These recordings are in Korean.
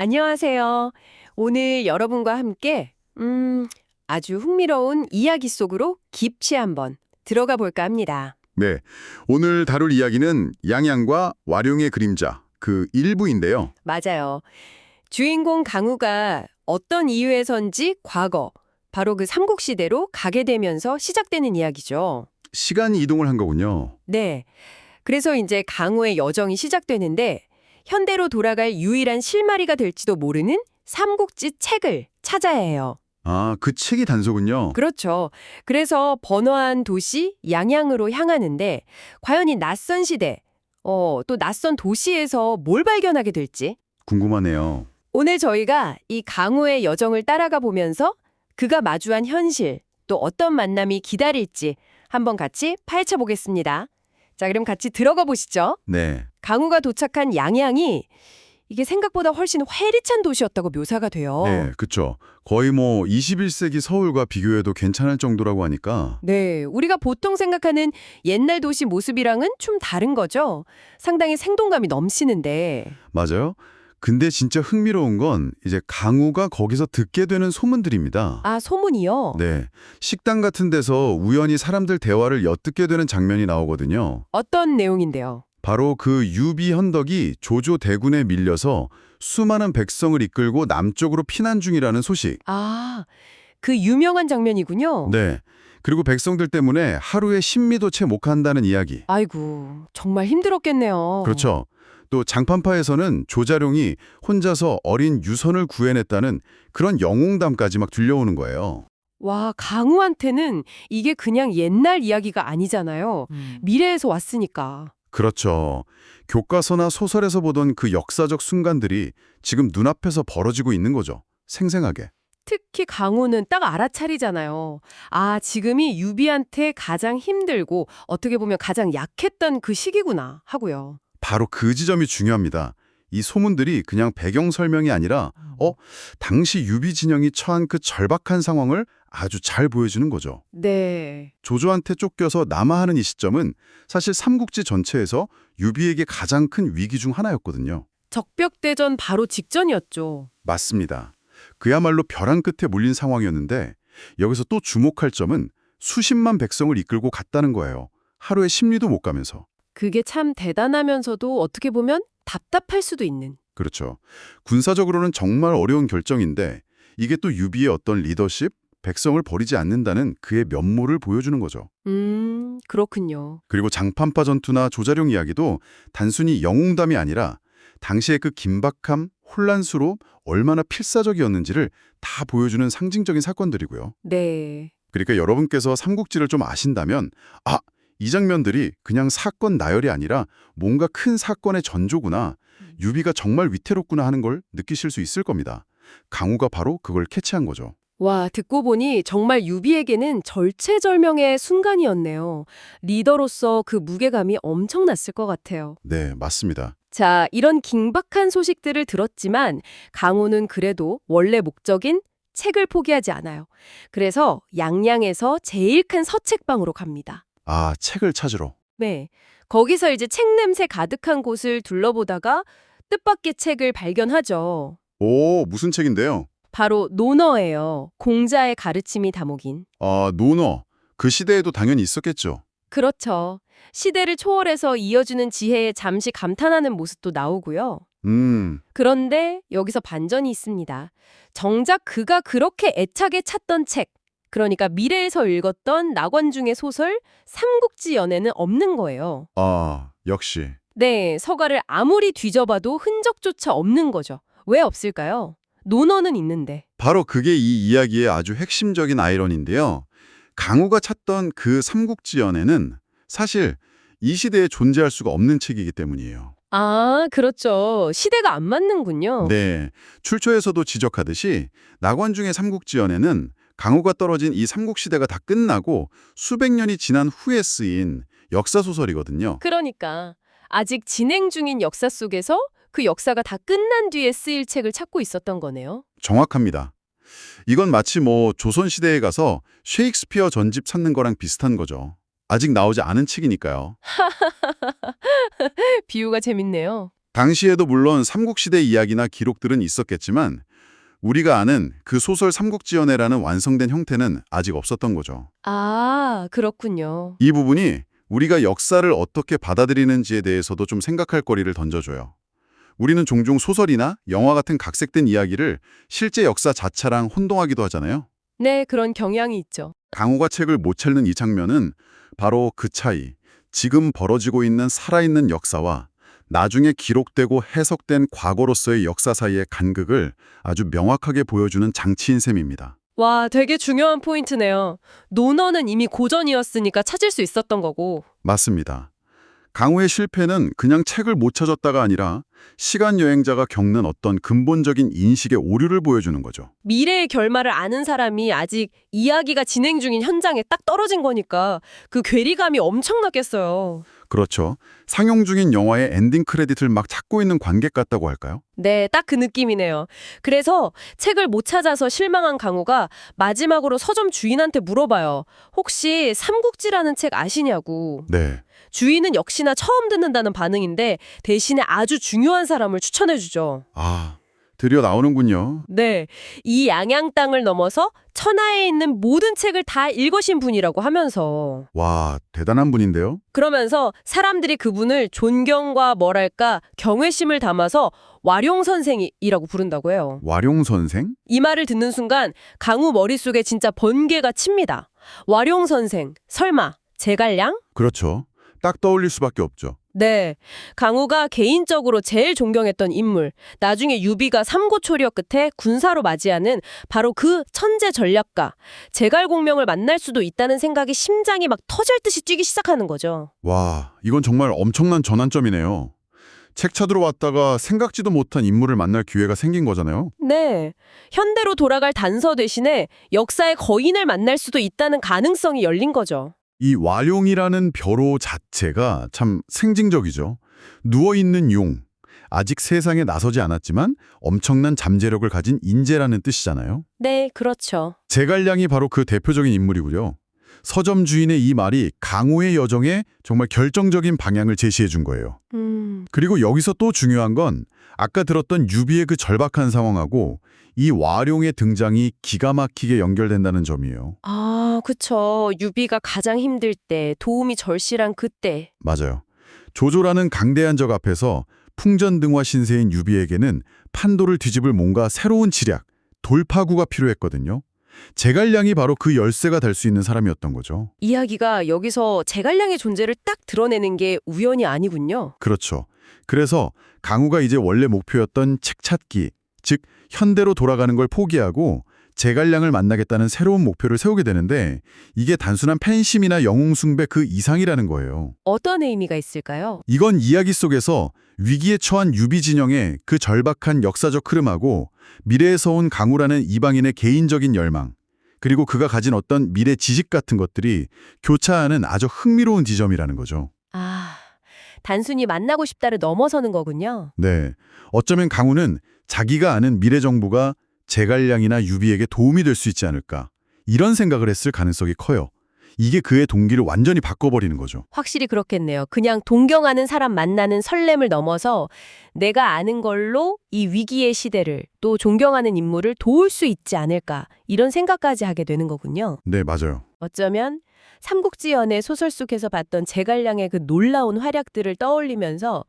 안녕하세요. 오늘 여러분과 함께 아주 흥미로운 이야기 속으로 깊이 한번 들어가 볼까 합니다. 네, 오늘 다룰 이야기는 양양과 와룡의 그림자, 그 일부인데요. 맞아요. 주인공 강우가 어떤 이유에선지 과거, 바로 그 삼국시대로 가게 되면서 시작되는 이야기죠. 시간 이동을 한 거군요. 네. 그래서 이제 강우의 여정이 시작되는데 현대로 돌아갈 유일한 실마리가 될지도 모르는 삼국지 책을 찾아야 해요. 아, 그 책이 단서군요. 그렇죠. 그래서 번화한 도시 양양으로 향하는데 과연 이 낯선 시대, 또 낯선 도시에서 뭘 발견하게 될지 궁금하네요. 오늘 저희가 이 강우의 여정을 따라가 보면서 그가 마주한 현실, 또 어떤 만남이 기다릴지 한번 같이 파헤쳐 보겠습니다. 자, 그럼 같이 들어가 보시죠. 네, 강우가 도착한 양양이 이게 생각보다 훨씬 활기찬 도시였다고 묘사가 돼요. 네, 그쵸. 거의 뭐 21세기 서울과 비교해도 괜찮을 정도라고 하니까 네, 우리가 보통 생각하는 옛날 도시 모습이랑은 좀 다른 거죠. 상당히 생동감이 넘치는데. 맞아요. 근데 진짜 흥미로운 건 이제 강우가 거기서 듣게 되는 소문들입니다. 아, 소문이요? 네, 식당 같은 데서 우연히 사람들 대화를 엿듣게 되는 장면이 나오거든요. 어떤 내용인데요? 바로 그 유비 헌덕이 조조 대군에 밀려서 수많은 백성을 이끌고 남쪽으로 피난 중이라는 소식. 아, 그 유명한 장면이군요. 네. 그리고 백성들 때문에 하루에 신미도 채 못 간다는 이야기. 아이고, 정말 힘들었겠네요. 그렇죠. 또 장판파에서는 조자룡이 혼자서 어린 유선을 구해냈다는 그런 영웅담까지 막 들려오는 거예요. 와, 강우한테는 이게 그냥 옛날 이야기가 아니잖아요. 미래에서 왔으니까. 그렇죠. 교과서나 소설에서 보던 그 역사적 순간들이 지금 눈앞에서 벌어지고 있는 거죠. 생생하게. 특히 강우는 딱 알아차리잖아요. 아, 지금이 유비한테 가장 힘들고 어떻게 보면 가장 약했던 그 시기구나 하고요. 바로 그 지점이 중요합니다. 이 소문들이 그냥 배경 설명이 아니라 당시 유비 진영이 처한 그 절박한 상황을 아주 잘 보여주는 거죠. 네. 조조한테 쫓겨서 남하하는 이 시점은 사실 삼국지 전체에서 유비에게 가장 큰 위기 중 하나였거든요. 적벽대전 바로 직전이었죠. 맞습니다. 그야말로 벼랑 끝에 몰린 상황이었는데 여기서 또 주목할 점은 수십만 백성을 이끌고 갔다는 거예요. 하루에 십리도 못 가면서. 그게 참 대단하면서도 어떻게 보면 답답할 수도 있는. 그렇죠. 군사적으로는 정말 어려운 결정인데 이게 또 유비의 어떤 리더십, 백성을 버리지 않는다는 그의 면모를 보여주는 거죠. 그렇군요. 그리고 장판파 전투나 조자룡 이야기도 단순히 영웅담이 아니라 당시의 그 긴박함, 혼란스러움, 얼마나 필사적이었는지를 다 보여주는 상징적인 사건들이고요. 네. 그러니까 여러분께서 삼국지를 좀 아신다면 이 장면들이 그냥 사건 나열이 아니라 뭔가 큰 사건의 전조구나, 유비가 정말 위태롭구나 하는 걸 느끼실 수 있을 겁니다. 강우가 바로 그걸 캐치한 거죠. 와, 듣고 보니 정말 유비에게는 절체절명의 순간이었네요. 리더로서 그 무게감이 엄청났을 것 같아요. 네, 맞습니다. 자, 이런 긴박한 소식들을 들었지만 강우는 그래도 원래 목적인 책을 포기하지 않아요. 그래서 양양에서 제일 큰 서책방으로 갑니다. 아, 책을 찾으러. 네. 거기서 이제 책 냄새 가득한 곳을 둘러보다가 뜻밖의 책을 발견하죠. 오, 무슨 책인데요? 바로 논어예요. 공자의 가르침이 다목인. 아, 논어. 그 시대에도 당연히 있었겠죠. 그렇죠. 시대를 초월해서 이어주는 지혜에 잠시 감탄하는 모습도 나오고요. 그런데 여기서 반전이 있습니다. 정작 그가 그렇게 애착에 찾던 책, 그러니까 미래에서 읽었던 낙원중의 소설 삼국지 연에는 없는 거예요. 아, 역시. 네, 서가를 아무리 뒤져봐도 흔적조차 없는 거죠. 왜 없을까요? 논어는 있는데. 바로 그게 이 이야기의 아주 핵심적인 아이러니인데요. 강우가 찾던 그 삼국지연에는 사실 이 시대에 존재할 수가 없는 책이기 때문이에요. 아, 그렇죠. 시대가 안 맞는군요. 네, 출처에서도 지적하듯이 낙원중의 삼국지연에는 강우가 떨어진 이 삼국시대가 다 끝나고 수백 년이 지난 후에 쓰인 역사소설이거든요. 그러니까 아직 진행 중인 역사 속에서 그 역사가 다 끝난 뒤에 쓰일 책을 찾고 있었던 거네요. 정확합니다. 이건 마치 조선시대에 가서 셰익스피어 전집 찾는 거랑 비슷한 거죠. 아직 나오지 않은 책이니까요. 비유가 재밌네요. 당시에도 물론 삼국시대 이야기나 기록들은 있었겠지만 우리가 아는 그 소설 삼국지연애라는 완성된 형태는 아직 없었던 거죠. 아, 그렇군요. 이 부분이 우리가 역사를 어떻게 받아들이는지에 대해서도 좀 생각할 거리를 던져줘요. 우리는 종종 소설이나 영화 같은 각색된 이야기를 실제 역사 자체랑 혼동하기도 하잖아요. 네, 그런 경향이 있죠. 강호가 책을 못 찾는 이 장면은 바로 그 차이, 지금 벌어지고 있는 살아있는 역사와 나중에 기록되고 해석된 과거로서의 역사 사이의 간극을 아주 명확하게 보여주는 장치인 셈입니다. 와, 되게 중요한 포인트네요. 논어는 이미 고전이었으니까 찾을 수 있었던 거고. 맞습니다. 강호의 실패는 그냥 책을 못 찾았다가 아니라 시간 여행자가 겪는 어떤 근본적인 인식의 오류를 보여주는 거죠. 미래의 결말을 아는 사람이 아직 이야기가 진행 중인 현장에 딱 떨어진 거니까 그 괴리감이 엄청나겠어요. 그렇죠. 상영 중인 영화의 엔딩 크레딧을 막 찾고 있는 관객 같다고 할까요? 네, 딱 그 느낌이네요. 그래서 책을 못 찾아서 실망한 강호가 마지막으로 서점 주인한테 물어봐요. 혹시 삼국지라는 책 아시냐고. 네. 주인은 역시나 처음 듣는다는 반응인데 대신에 아주 중요한 사람을 추천해주죠. 아, 드디어 나오는군요. 네, 이 양양 땅을 넘어서 천하에 있는 모든 책을 다 읽으신 분이라고 하면서 와, 대단한 분인데요? 그러면서 사람들이 그분을 존경과 뭐랄까 경외심을 담아서 와룡 선생이라고 부른다고 해요. 와룡 선생? 이 말을 듣는 순간 강우 머릿속에 진짜 번개가 칩니다. 와룡 선생, 설마 제갈량? 그렇죠. 딱 떠올릴 수밖에 없죠. 네, 강우가 개인적으로 제일 존경했던 인물, 나중에 유비가 삼고초려 끝에 군사로 맞이하는 바로 그 천재 전략가, 제갈공명을 만날 수도 있다는 생각이 심장이 막 터질 듯이 뛰기 시작하는 거죠. 와, 이건 정말 엄청난 전환점이네요. 책 찾으러 왔다가 생각지도 못한 인물을 만날 기회가 생긴 거잖아요. 네, 현대로 돌아갈 단서 대신에 역사의 거인을 만날 수도 있다는 가능성이 열린 거죠. 이 와룡이라는 벼로 자체가 참 상징적이죠. 누워있는 용, 아직 세상에 나서지 않았지만 엄청난 잠재력을 가진 인재라는 뜻이잖아요. 네, 그렇죠. 제갈량이 바로 그 대표적인 인물이고요. 서점 주인의 이 말이 강호의 여정에 정말 결정적인 방향을 제시해 준 거예요. 그리고 여기서 또 중요한 건 아까 들었던 유비의 그 절박한 상황하고 이 와룡의 등장이 기가 막히게 연결된다는 점이에요. 아, 그쵸. 유비가 가장 힘들 때, 도움이 절실한 그때. 맞아요. 조조라는 강대한 적 앞에서 풍전등화 신세인 유비에게는 판도를 뒤집을 뭔가 새로운 지략, 돌파구가 필요했거든요. 제갈량이 바로 그 열쇠가 될 수 있는 사람이었던 거죠. 이야기가 여기서 제갈량의 존재를 딱 드러내는 게 우연이 아니군요. 그렇죠. 그래서 강우가 이제 원래 목표였던 책 찾기, 즉 현대로 돌아가는 걸 포기하고 제갈량을 만나겠다는 새로운 목표를 세우게 되는데 이게 단순한 팬심이나 영웅숭배 그 이상이라는 거예요. 어떤 의미가 있을까요? 이건 이야기 속에서 위기에 처한 유비 진영의 그 절박한 역사적 흐름하고 미래에서 온 강우라는 이방인의 개인적인 열망, 그리고 그가 가진 어떤 미래 지식 같은 것들이 교차하는 아주 흥미로운 지점이라는 거죠. 아, 단순히 만나고 싶다를 넘어서는 거군요. 네, 어쩌면 강우는 자기가 아는 미래 정보가 제갈량이나 유비에게 도움이 될 수 있지 않을까, 이런 생각을 했을 가능성이 커요. 이게 그의 동기를 완전히 바꿔버리는 거죠. 확실히 그렇겠네요. 그냥 동경하는 사람 만나는 설렘을 넘어서 내가 아는 걸로 이 위기의 시대를 또 존경하는 인물을 도울 수 있지 않을까 이런 생각까지 하게 되는 거군요. 네, 맞아요. 어쩌면 삼국지연의 소설 속에서 봤던 제갈량의 그 놀라운 활약들을 떠올리면서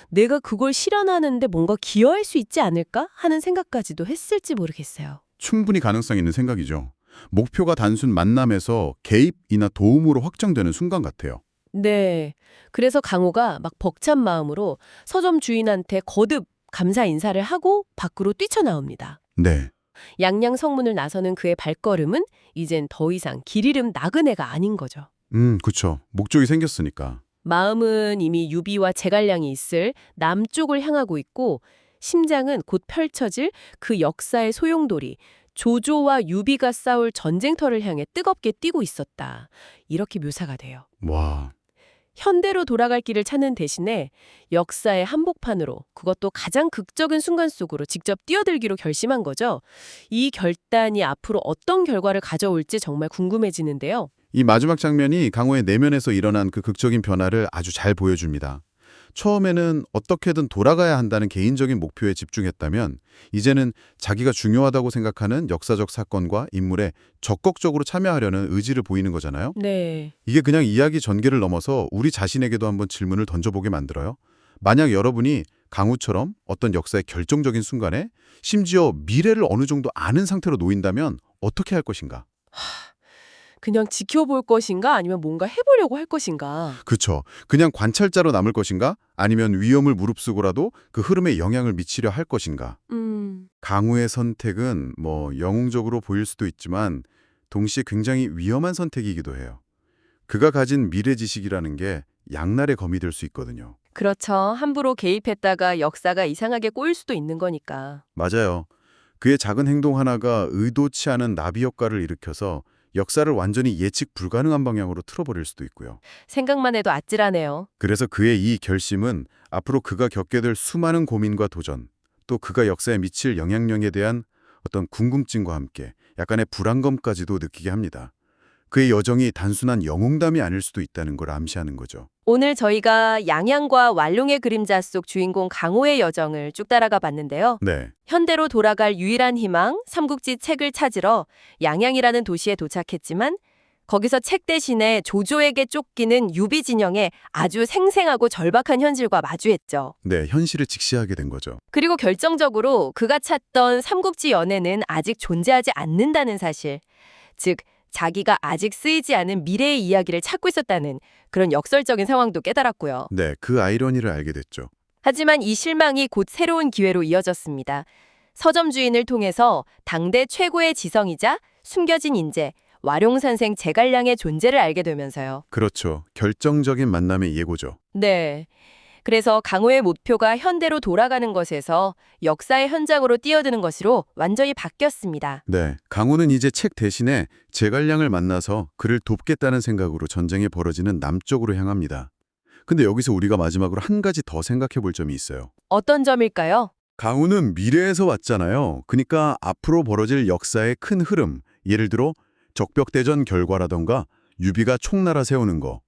내가 그걸 실현하는데 뭔가 기여할 수 있지 않을까 하는 생각까지도 했을지 모르겠어요. 충분히 가능성 있는 생각이죠. 목표가 단순 만남에서 개입이나 도움으로 확정되는 순간 같아요. 네. 그래서 강호가 막 벅찬 마음으로 서점 주인한테 거듭 감사 인사를 하고 밖으로 뛰쳐나옵니다. 네. 양양 성문을 나서는 그의 발걸음은 이젠 더 이상 길 잃은 나그네가 아닌 거죠. 그쵸. 목적이 생겼으니까. 마음은 이미 유비와 제갈량이 있을 남쪽을 향하고 있고 심장은 곧 펼쳐질 그 역사의 소용돌이 조조와 유비가 싸울 전쟁터를 향해 뜨겁게 뛰고 있었다. 이렇게 묘사가 돼요. 와, 현대로 돌아갈 길을 찾는 대신에 역사의 한복판으로 그것도 가장 극적인 순간 속으로 직접 뛰어들기로 결심한 거죠. 이 결단이 앞으로 어떤 결과를 가져올지 정말 궁금해지는데요. 이 마지막 장면이 강호의 내면에서 일어난 그 극적인 변화를 아주 잘 보여줍니다. 처음에는 어떻게든 돌아가야 한다는 개인적인 목표에 집중했다면 이제는 자기가 중요하다고 생각하는 역사적 사건과 인물에 적극적으로 참여하려는 의지를 보이는 거잖아요. 네. 이게 그냥 이야기 전개를 넘어서 우리 자신에게도 한번 질문을 던져보게 만들어요. 만약 여러분이 강우처럼 어떤 역사의 결정적인 순간에 심지어 미래를 어느 정도 아는 상태로 놓인다면 어떻게 할 것인가? 그냥 지켜볼 것인가 아니면 뭔가 해보려고 할 것인가. 그쵸. 그냥 관찰자로 남을 것인가? 아니면 위험을 무릅쓰고라도 그 흐름에 영향을 미치려 할 것인가? 강우의 선택은 영웅적으로 보일 수도 있지만 동시에 굉장히 위험한 선택이기도 해요. 그가 가진 미래 지식이라는 게 양날의 검이 될 수 있거든요. 그렇죠. 함부로 개입했다가 역사가 이상하게 꼬일 수도 있는 거니까. 맞아요. 그의 작은 행동 하나가 의도치 않은 나비 효과를 일으켜서 역사를 완전히 예측 불가능한 방향으로 틀어버릴 수도 있고요. 생각만 해도 아찔하네요. 그래서 그의 이 결심은 앞으로 그가 겪게 될 수많은 고민과 도전, 또 그가 역사에 미칠 영향력에 대한 어떤 궁금증과 함께 약간의 불안감까지도 느끼게 합니다. 그의 여정이 단순한 영웅담이 아닐 수도 있다는 걸 암시하는 거죠. 오늘 저희가 양양과 완룡의 그림자 속 주인공 강호의 여정을 쭉 따라가 봤는데요. 네, 현대로 돌아갈 유일한 희망, 삼국지 책을 찾으러 양양이라는 도시에 도착했지만 거기서 책 대신에 조조에게 쫓기는 유비 진영의 아주 생생하고 절박한 현실과 마주했죠. 네, 현실을 직시하게 된 거죠. 그리고 결정적으로 그가 찾던 삼국지 연애는 아직 존재하지 않는다는 사실. 즉, 자기가 아직 쓰이지 않은 미래의 이야기를 찾고 있었다는 그런 역설적인 상황도 깨달았고요. 네, 그 아이러니를 알게 됐죠. 하지만 이 실망이 곧 새로운 기회로 이어졌습니다. 서점 주인을 통해서 당대 최고의 지성이자 숨겨진 인재, 와룡산생 제갈량의 존재를 알게 되면서요. 그렇죠. 결정적인 만남의 예고죠. 네. 그래서 강호의 목표가 현대로 돌아가는 것에서 역사의 현장으로 뛰어드는 것으로 완전히 바뀌었습니다. 네, 강호는 이제 책 대신에 제갈량을 만나서 그를 돕겠다는 생각으로 전쟁이 벌어지는 남쪽으로 향합니다. 근데 여기서 우리가 마지막으로 한 가지 더 생각해 볼 점이 있어요. 어떤 점일까요? 강호는 미래에서 왔잖아요. 그러니까 앞으로 벌어질 역사의 큰 흐름, 예를 들어 적벽대전 결과라던가 유비가 총나라 세우는 거,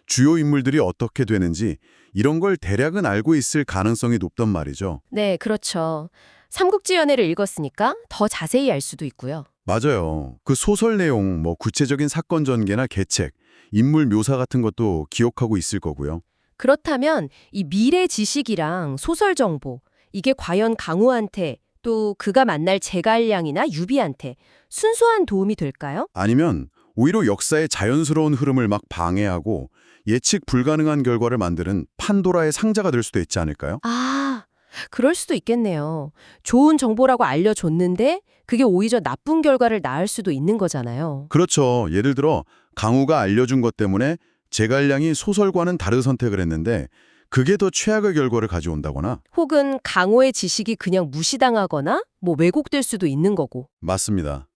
주요 인물들이 어떻게 되는지 이런 걸 대략은 알고 있을 가능성이 높단 말이죠. 네, 그렇죠. 삼국지 연애를 읽었으니까 더 자세히 알 수도 있고요. 맞아요. 그 소설 내용, 구체적인 사건 전개나 계책, 인물 묘사 같은 것도 기억하고 있을 거고요. 그렇다면 이 미래 지식이랑 소설 정보, 이게 과연 강호한테 또 그가 만날 제갈량이나 유비한테 순수한 도움이 될까요? 아니면 오히려 역사의 자연스러운 흐름을 막 방해하고 예측 불가능한 결과를 만드는 판도라의 상자가 될 수도 있지 않을까요? 아, 그럴 수도 있겠네요. 좋은 정보라고 알려줬는데 그게 오히려 나쁜 결과를 낳을 수도 있는 거잖아요. 그렇죠. 예를 들어 강우가 알려준 것 때문에 제갈량이 소설과는 다른 선택을 했는데 그게 더 최악의 결과를 가져온다거나. 혹은 강호의 지식이 그냥 무시당하거나 왜곡될 수도 있는 거고. 맞습니다.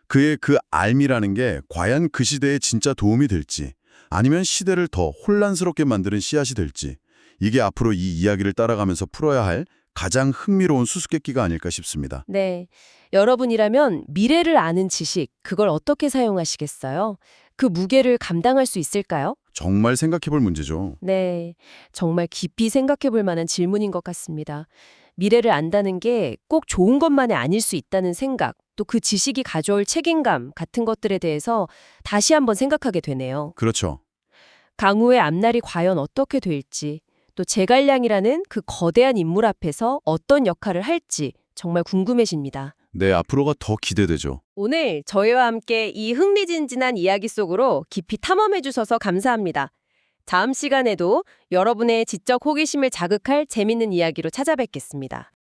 그의 그 알미라는 게 과연 그 시대에 진짜 도움이 될지 아니면 시대를 더 혼란스럽게 만드는 씨앗이 될지 이게 앞으로 이 이야기를 따라가면서 풀어야 할 가장 흥미로운 수수께끼가 아닐까 싶습니다. 네. 여러분이라면 미래를 아는 지식, 그걸 어떻게 사용하시겠어요? 그 무게를 감당할 수 있을까요? 정말 생각해 볼 문제죠. 네. 정말 깊이 생각해 볼 만한 질문인 것 같습니다. 미래를 안다는 게 꼭 좋은 것만이 아닐 수 있다는 생각, 또 그 지식이 가져올 책임감 같은 것들에 대해서 다시 한번 생각하게 되네요. 그렇죠. 강우의 앞날이 과연 어떻게 될지, 또 제갈량이라는 그 거대한 인물 앞에서 어떤 역할을 할지 정말 궁금해집니다. 네, 앞으로가 더 기대되죠. 오늘 저희와 함께 이 흥미진진한 이야기 속으로 깊이 탐험해 주셔서 감사합니다. 다음 시간에도 여러분의 지적 호기심을 자극할 재밌는 이야기로 찾아뵙겠습니다.